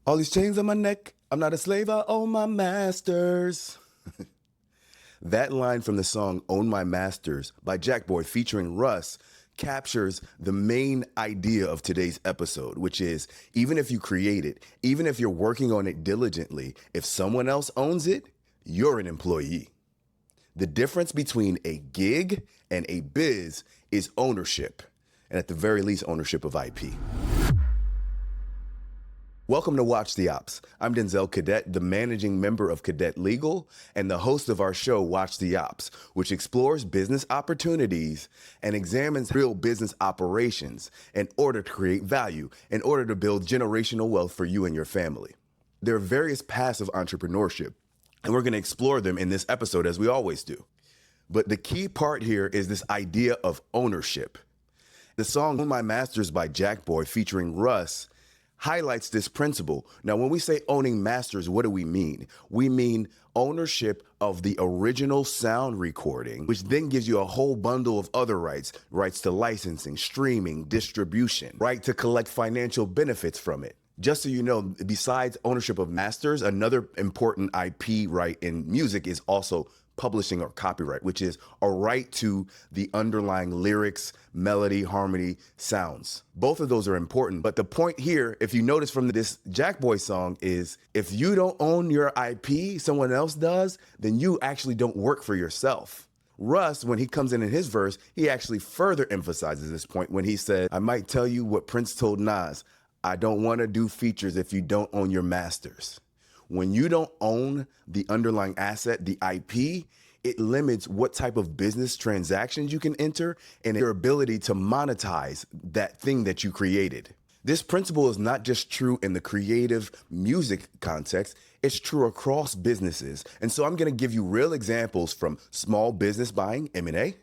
All these chains on my neck, I'm not a slave, I own my masters. That line from the song Own My Masters by Jackboy featuring Russ captures the main idea of today's episode, which is even if you create it, even if you're working on it diligently, if someone else owns it, you're an employee. The difference between a gig and a biz is ownership, and at the very least, ownership of IP. Welcome to Watch the Ops. I'm Denzel Cadet, the managing member of Cadet Legal and the host of our show, Watch the Ops, which explores business opportunities and examines real business operations in order to create value, in order to build generational wealth for you and your family. There are various paths of entrepreneurship, and we're going to explore them in this episode as we always do. But the key part here is this idea of ownership. The song Own My Masters by Jackboy featuring Russ highlights this principle. Now, when we say owning masters, what do we mean? We mean ownership of the original sound recording, which then gives you a whole bundle of other rights to licensing, streaming, distribution, right to collect financial benefits from it. Just so you know, besides ownership of masters, another important IP right in music is also publishing or copyright, which is a right to the underlying lyrics, melody, harmony, sounds. Both of those are important. But the point here, if you notice from this Jackboy song, is if you don't own your IP, someone else does, then you actually don't work for yourself. Russ, when he comes in his verse, he actually further emphasizes this point when he said, I might tell you what Prince told Nas, I don't want to do features if you don't own your masters. When you don't own the underlying asset, the IP, it limits what type of business transactions you can enter and your ability to monetize that thing that you created. This principle is not just true in the creative music context, it's true across businesses. And so I'm going to give you real examples from small business buying, M&A,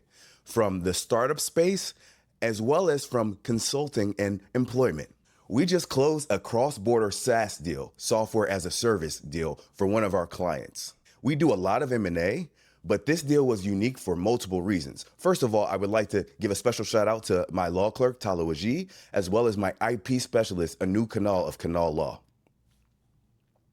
from the startup space, as well as from consulting and employment. We just closed a cross-border SaaS deal, software as a service deal, for one of our clients. We do a lot of M&A, but this deal was unique for multiple reasons. First of all, I would like to give a special shout out to my law clerk, Talo Aji, as well as my IP specialist, Anu Kanal of Kanal Law.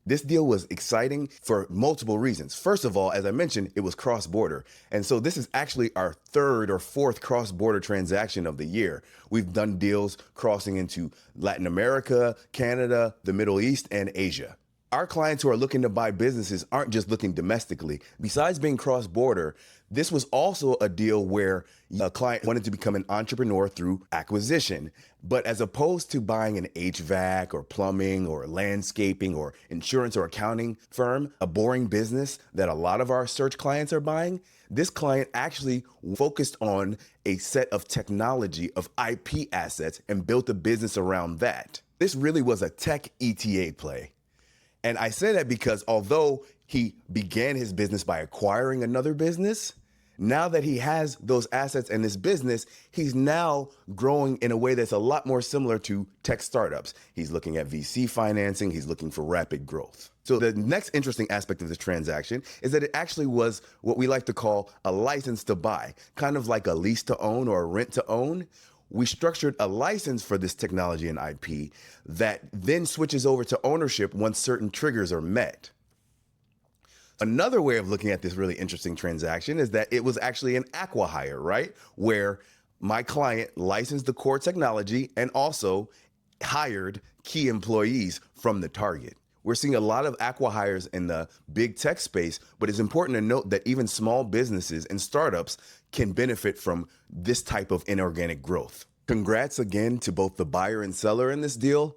This deal was exciting for multiple reasons. First of all, as I mentioned, it was cross-border. And so this is actually our third or fourth cross-border transaction of the year. We've done deals crossing into Latin America, Canada, the Middle East, and Asia. Our clients who are looking to buy businesses aren't just looking domestically. Besides being cross-border, this was also a deal where a client wanted to become an entrepreneur through acquisition. But as opposed to buying an HVAC or plumbing or landscaping or insurance or accounting firm, a boring business that a lot of our search clients are buying, this client actually focused on a set of technology of IP assets and built a business around that. This really was a tech ETA play. And I say that because although he began his business by acquiring another business, now that he has those assets in this business, he's now growing in a way that's a lot more similar to tech startups. He's looking at VC financing. He's looking for rapid growth. So the next interesting aspect of this transaction is that it actually was what we like to call a license to buy, kind of like a lease to own or a rent to own. We structured a license for this technology and IP that then switches over to ownership once certain triggers are met. Another way of looking at this really interesting transaction is that it was actually an acqui-hire, right? Where my client licensed the core technology and also hired key employees from the target. We're seeing a lot of acqui-hires in the big tech space, but it's important to note that even small businesses and startups can benefit from this type of inorganic growth. Congrats again to both the buyer and seller in this deal.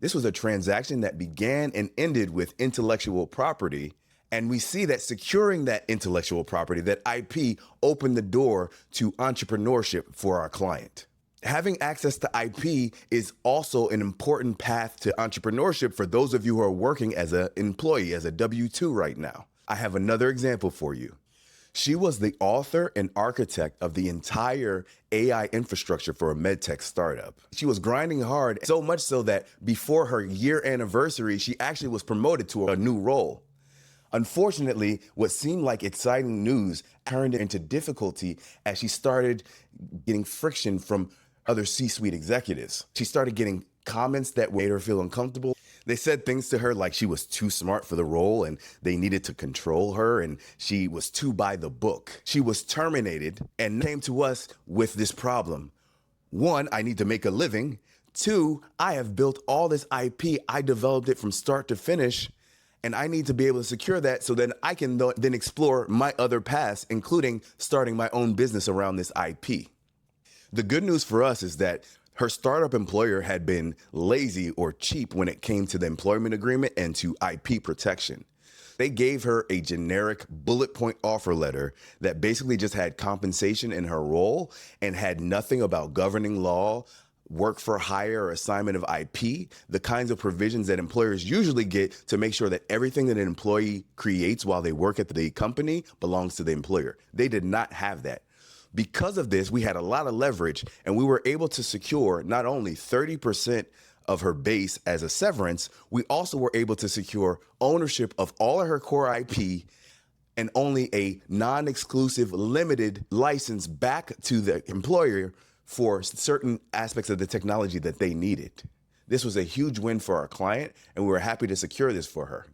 This was a transaction that began and ended with intellectual property. And we see that securing that intellectual property, that IP, opened the door to entrepreneurship for our client. Having access to IP is also an important path to entrepreneurship for those of you who are working as an employee, as a W-2 right now. I have another example for you. She was the author and architect of the entire AI infrastructure for a medtech startup. She was grinding hard, so much so that before her year anniversary, she actually was promoted to a new role. Unfortunately, what seemed like exciting news turned into difficulty as she started getting friction from other C-suite executives. She started getting comments that made her feel uncomfortable. They said things to her like she was too smart for the role and they needed to control her and she was too by the book. She was terminated and came to us with this problem. One, I need to make a living. Two, I have built all this IP. I developed it from start to finish, and I need to be able to secure that so then I can then explore my other paths, including starting my own business around this IP. The good news for us is that her startup employer had been lazy or cheap when it came to the employment agreement and to IP protection. They gave her a generic bullet point offer letter that basically just had compensation in her role and had nothing about governing law, work for hire, or assignment of IP, the kinds of provisions that employers usually get to make sure that everything that an employee creates while they work at the company belongs to the employer. They did not have that. Because of this, we had a lot of leverage, and we were able to secure not only 30% of her base as a severance, we also were able to secure ownership of all of her core IP and only a non-exclusive limited license back to the employer for certain aspects of the technology that they needed. This was a huge win for our client, and we were happy to secure this for her.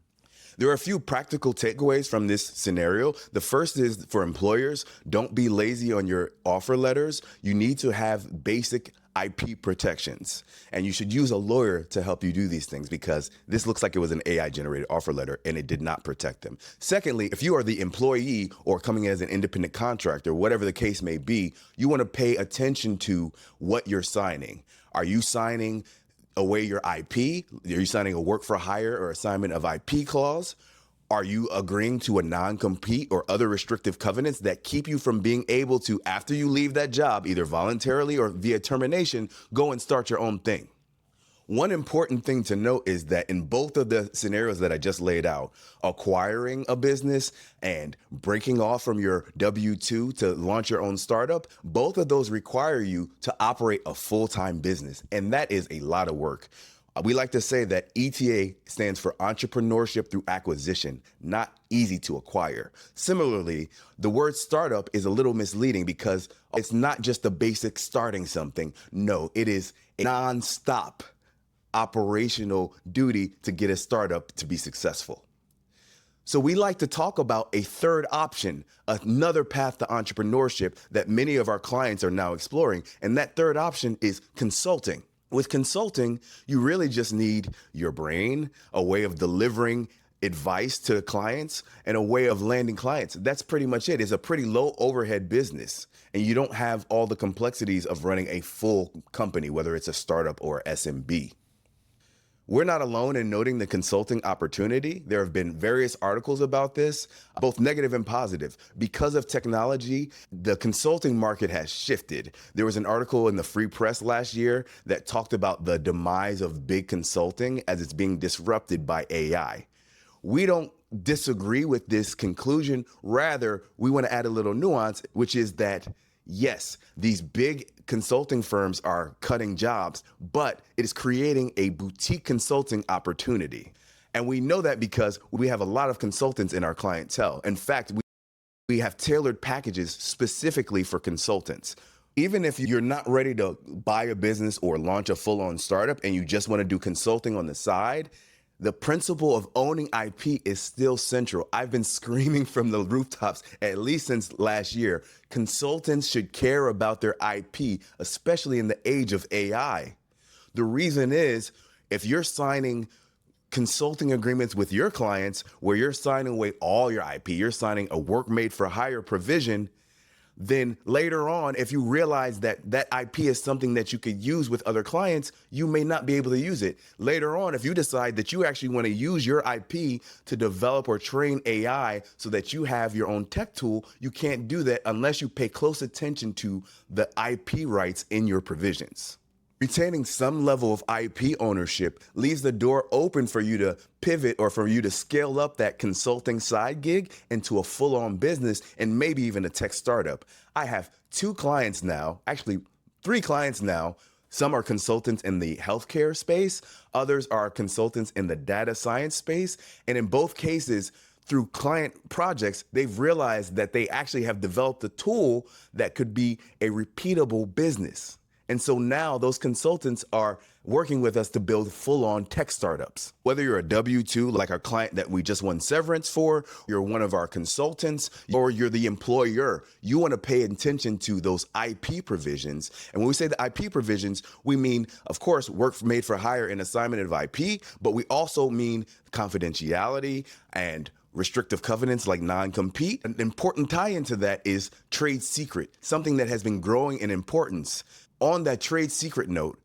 There are a few practical takeaways from this scenario. The first is for employers, don't be lazy on your offer letters. You need to have basic IP protections, and you should use a lawyer to help you do these things because this looks like it was an AI generated offer letter and it did not protect them. Secondly, if you are the employee or coming in as an independent contractor, whatever the case may be, you want to pay attention to what you're signing. Are you signing away your IP? Are you signing a work for hire or assignment of IP clause? Are you agreeing to a non-compete or other restrictive covenants that keep you from being able to, after you leave that job, either voluntarily or via termination, go and start your own thing? One important thing to note is that in both of the scenarios that I just laid out, acquiring a business and breaking off from your W-2 to launch your own startup, both of those require you to operate a full-time business, and that is a lot of work. We like to say that ETA stands for entrepreneurship through acquisition, not easy to acquire. Similarly, the word startup is a little misleading because it's not just the basic starting something. No, it is a non-stop operational duty to get a startup to be successful. So we like to talk about a third option, another path to entrepreneurship that many of our clients are now exploring. And that third option is consulting. With consulting, you really just need your brain, a way of delivering advice to clients, and a way of landing clients. That's pretty much it. It's a pretty low overhead business, and you don't have all the complexities of running a full company, whether it's a startup or SMB. We're not alone in noting the consulting opportunity. There have been various articles about this, both negative and positive. Because of technology, the consulting market has shifted. There was an article in the Free Press last year that talked about the demise of big consulting as it's being disrupted by AI. We don't disagree with this conclusion. Rather, we want to add a little nuance, which is that yes, these big consulting firms are cutting jobs, but it is creating a boutique consulting opportunity. And we know that because we have a lot of consultants in our clientele. In fact, we have tailored packages specifically for consultants. Even if you're not ready to buy a business or launch a full-on startup and you just want to do consulting on the side, the principle of owning IP is still central. I've been screaming from the rooftops, at least since last year. Consultants should care about their IP, especially in the age of AI. The reason is, if you're signing consulting agreements with your clients where you're signing away all your IP, you're signing a work made for hire provision, then later on, if you realize that that IP is something that you could use with other clients, you may not be able to use it. Later on, if you decide that you actually want to use your IP to develop or train AI so that you have your own tech tool, you can't do that unless you pay close attention to the IP rights in your provisions. Retaining some level of IP ownership leaves the door open for you to pivot or for you to scale up that consulting side gig into a full-on business and maybe even a tech startup. I have 2 clients now, actually 3 clients now. Some are consultants in the healthcare space, others are consultants in the data science space, and in both cases, through client projects, they've realized that they actually have developed a tool that could be a repeatable business. And so now those consultants are working with us to build full-on tech startups. Whether you're a W-2, like our client that we just won severance for, you're one of our consultants, or you're the employer, you want to pay attention to those IP provisions. And when we say the IP provisions, we mean, of course, work made for hire and assignment of IP, but we also mean confidentiality and restrictive covenants like non-compete. An important tie into that is trade secret, something that has been growing in importance. On that trade secret note,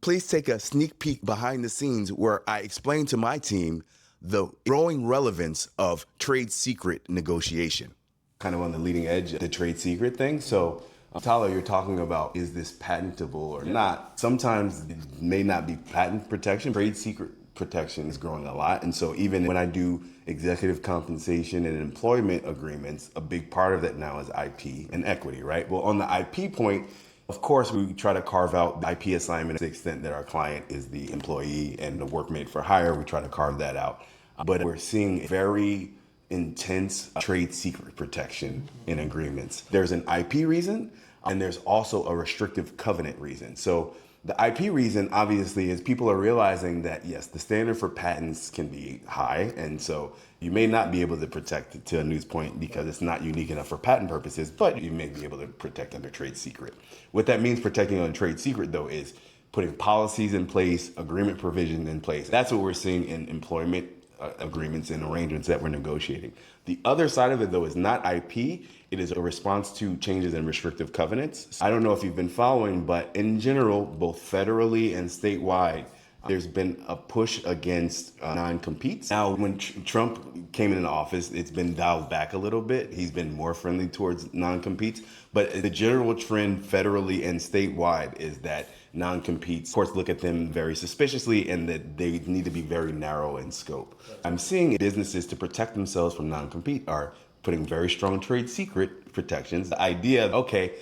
please take a sneak peek behind the scenes where I explain to my team the growing relevance of trade secret negotiation. Kind of on the leading edge of the trade secret thing. So, Tyler, you're talking about, is this patentable or not? Sometimes it may not be patent protection. Trade secret protection is growing a lot. And so even when I do executive compensation and employment agreements, a big part of that now is IP and equity, right? Well, on the IP point, of course, we try to carve out the IP assignment to the extent that our client is the employee and the work made for hire. We try to carve that out. But we're seeing very intense trade secret protection in agreements. There's an IP reason, and there's also a restrictive covenant reason. So the IP reason, obviously, is people are realizing that, yes, the standard for patents can be high, and so you may not be able to protect it to a news point because it's not unique enough for patent purposes, but you may be able to protect under trade secret. What that means protecting on trade secret, though, is putting policies in place, agreement provisions in place. That's what we're seeing in employment agreements and arrangements that we're negotiating. The other side of it, though, is not IP. It is a response to changes in restrictive covenants. I don't know if you've been following, but in general, both federally and statewide, there's been a push against non-competes. Now, when Trump came into office, it's been dialed back a little bit. He's been more friendly towards non-competes. But the general trend federally and statewide is that non-competes, of course, look at them very suspiciously and that they need to be very narrow in scope. I'm seeing businesses to protect themselves from non-compete are putting very strong trade secret protections. The idea, okay,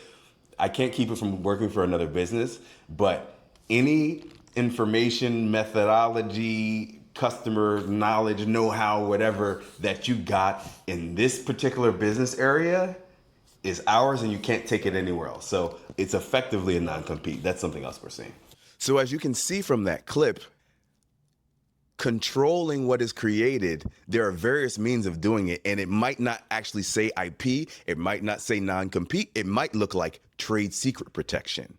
I can't keep it from working for another business, but any information, methodology, customer knowledge, know-how, whatever that you got in this particular business area is ours and you can't take it anywhere else. So it's effectively a non-compete. That's something else we're seeing. So as you can see from that clip, controlling what is created, there are various means of doing it, and it might not actually say IP, it might not say non-compete, it might look like trade secret protection.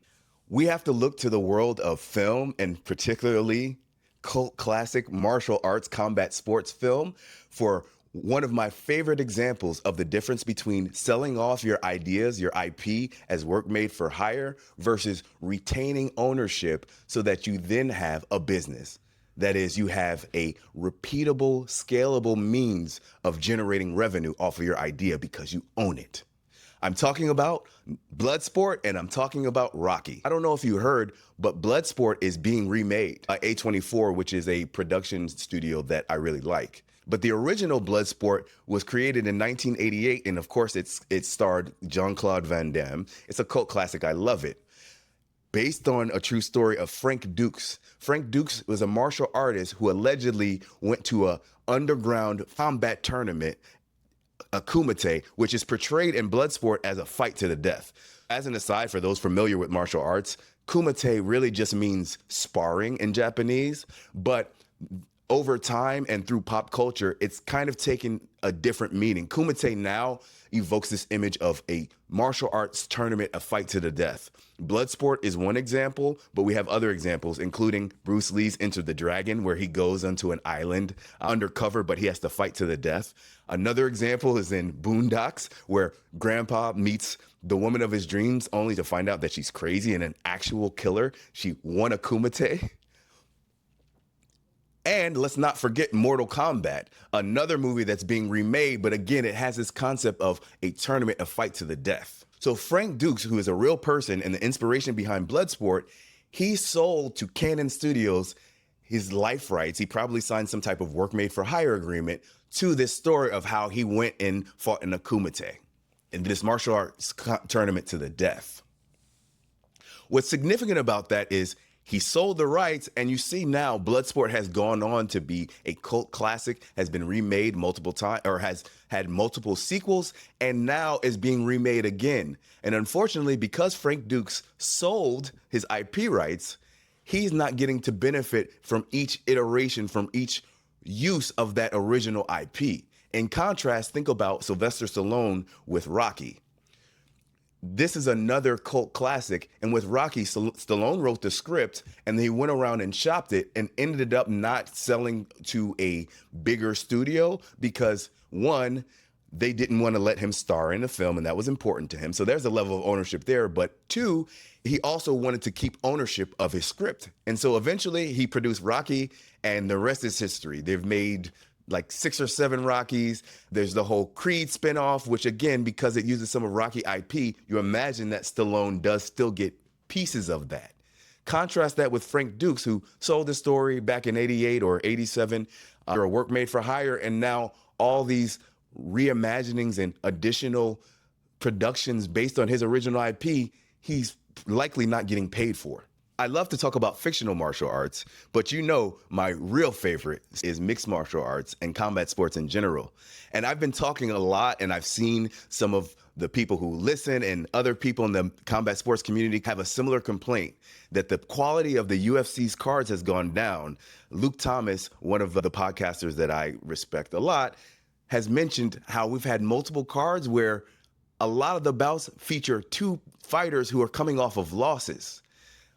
We have to look to the world of film, and particularly cult classic martial arts combat sports film, for one of my favorite examples of the difference between selling off your ideas, your IP, as work made for hire versus retaining ownership so that you then have a business. That is, you have a repeatable, scalable means of generating revenue off of your idea because you own it. I'm talking about Bloodsport and I'm talking about Rocky. I don't know if you heard, but Bloodsport is being remade by A24, which is a production studio that I really like. But the original Bloodsport was created in 1988, and of course it starred Jean-Claude Van Damme. It's a cult classic, I love it. Based on a true story of Frank Dukes. Frank Dukes was a martial artist who allegedly went to a underground combat tournament, a Kumite, which is portrayed in Bloodsport as a fight to the death. As an aside, for those familiar with martial arts, Kumite really just means sparring in Japanese, but over time and through pop culture, it's kind of taken a different meaning. Kumite now evokes this image of a martial arts tournament, a fight to the death. Bloodsport is one example, but we have other examples, including Bruce Lee's Enter the Dragon, where he goes onto an island undercover, but he has to fight to the death. Another example is in Boondocks, where Grandpa meets the woman of his dreams only to find out that she's crazy and an actual killer. She won a Kumite. And let's not forget Mortal Kombat, another movie that's being remade, but again, it has this concept of a tournament, a fight to the death. So Frank Dukes, who is a real person and the inspiration behind Bloodsport, he sold to Canon Studios his life rights. He probably signed some type of work made for hire agreement to this story of how he went and fought in a Kumite, in this martial arts tournament to the death. What's significant about that is he sold the rights, and you see now Bloodsport has gone on to be a cult classic, has been remade multiple times, or has had multiple sequels, and now is being remade again. And unfortunately, because Frank Dukes sold his IP rights, he's not getting to benefit from each iteration, from each use of that original IP. In contrast, think about Sylvester Stallone with Rocky. This is another cult classic. And with Rocky, Stallone wrote the script and he went around and shopped it and ended up not selling to a bigger studio because, one, they didn't want to let him star in the film, and that was important to him. So there's a level of ownership there. But two, he also wanted to keep ownership of his script. And so eventually he produced Rocky, and the rest is history. They've made like 6 or 7 Rockies. There's the whole Creed spinoff, which again, because it uses some of Rocky IP, you imagine that Stallone does still get pieces of that. Contrast that with Frank Dukes, who sold the story back in 88 or 87, a work made for hire, and now all these reimaginings and additional productions based on his original IP, he's likely not getting paid for. I love to talk about fictional martial arts, but you know my real favorite is mixed martial arts and combat sports in general. And I've been talking a lot, and I've seen some of the people who listen and other people in the combat sports community have a similar complaint that the quality of the UFC's cards has gone down. Luke Thomas, one of the podcasters that I respect a lot, has mentioned how we've had multiple cards where a lot of the bouts feature 2 fighters who are coming off of losses.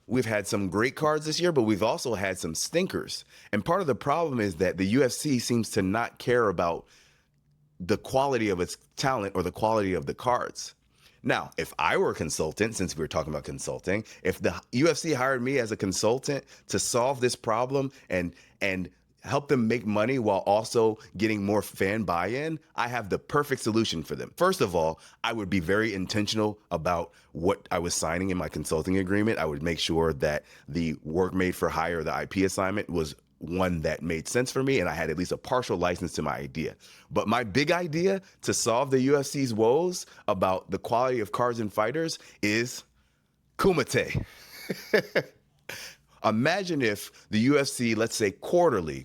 We've had some great cards this year, but we've also had some stinkers. And part of the problem is that the UFC seems to not care about the quality of its talent or the quality of the cards. Now, if I were a consultant, since we were talking about consulting, if the UFC hired me as a consultant to solve this problem and help them make money while also getting more fan buy-in, I have the perfect solution for them. First of all, I would be very intentional about what I was signing in my consulting agreement. I would make sure that the work made for hire, the IP assignment, was one that made sense for me, and I had at least a partial license to my idea. But my big idea to solve the UFC's woes about the quality of cards and fighters is Kumite. Imagine if the UFC, let's say quarterly,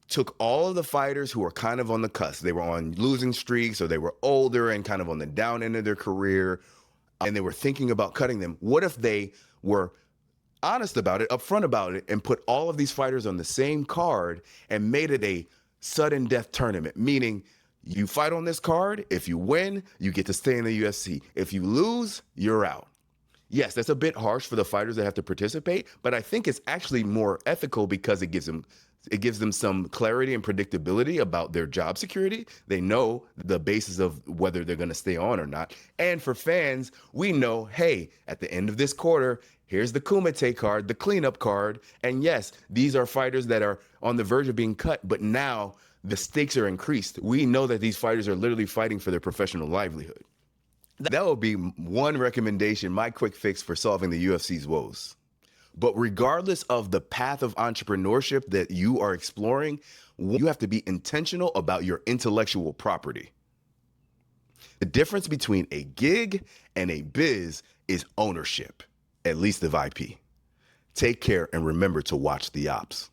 took all of the fighters who were kind of on the cusp. They were on losing streaks, or they were older and kind of on the down end of their career, and they were thinking about cutting them. What if they were honest about it, upfront about it, and put all of these fighters on the same card and made it a sudden death tournament? Meaning, you fight on this card, if you win, you get to stay in the UFC. If you lose, you're out. Yes, that's a bit harsh for the fighters that have to participate, but I think it's actually more ethical because it gives them some clarity and predictability about their job security. They know the basis of whether they're going to stay on or not. And for fans, we know, hey, at the end of this quarter, here's the Kumite card, the cleanup card. And yes, these are fighters that are on the verge of being cut, but now the stakes are increased. We know that these fighters are literally fighting for their professional livelihood. That would be one recommendation, my quick fix for solving the UFC's woes. But regardless of the path of entrepreneurship that you are exploring, you have to be intentional about your intellectual property. The difference between a gig and a biz is ownership, at least of IP. Take care and remember to watch the ops.